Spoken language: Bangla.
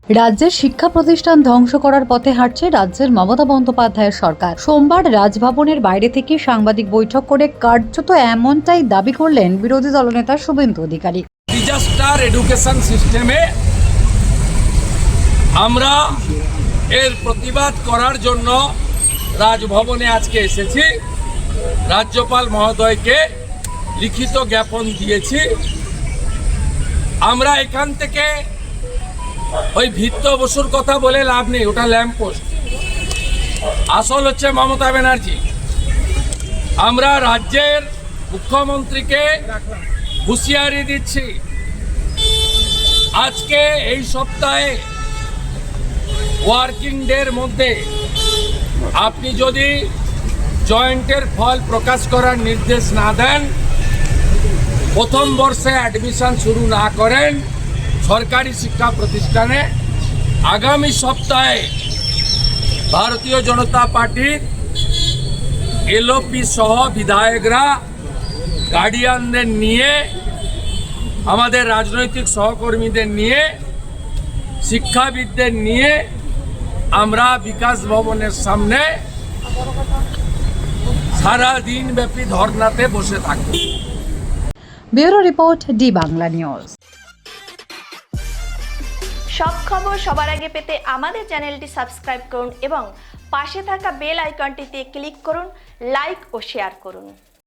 রাজ্যের শিক্ষা প্রতিষ্ঠান ধ্বংস করার পথে হাঁটছে রাজ্যের মমতা বন্দ্যোপাধ্যায়ের সরকার। সোমবার রাজভবনের বাইরে থেকে সাংবাদিক বৈঠক করে কার্যত এমনটাই দাবি করলেন বিরোধী দলনেতা শুভেন্দু অধিকারী। ডিজাস্টার এডুকেশন সিস্টেমে আমরা এর প্রতিবাদ করার জন্য রাজভবনে আজকে এসেছি। রাজ্যপাল মহোদয়কে লিখিত জ্ঞাপন দিয়েছি। আমরা এখান থেকে ওই ভিত্ত বসুর কথা বলে লাভ নেই, ওটা ল্যাম্পপোস্ট। আসল হচ্ছে মমতা ব্যানার্জি। আমরা রাজ্যের মুখ্যমন্ত্রীকে হুঁশিয়ারি দিচ্ছি, আজকে এই সপ্তাহে ওয়ার্কিং ডের মধ্যে আপনি যদি জয়েন্টের ফল প্রকাশ করার নির্দেশ না দেন, প্রথম বর্ষে অ্যাডমিশন শুরু না করেন সরকারি শিক্ষা প্রতিষ্ঠানে, আগামী সপ্তাহে ভারতীয় জনতা পার্টির এলওপি সহ বিধায়করা গার্ডিয়ানদের নিয়ে, আমাদের রাজনৈতিক সহকর্মীদের নিয়ে, শিক্ষাবিদদের নিয়ে আমরা বিকাশ ভবনের সামনে সারা দিন ব্যাপী ধর্নাতে বসে থাকব। Bureau report, D Bangla news. সব খবর সবার আগে পেতে আমাদের চ্যানেলটি সাবস্ক্রাইব করুন এবং পাশে থাকা বেল আইকনটিতে ক্লিক করুন, লাইক ও শেয়ার করুন।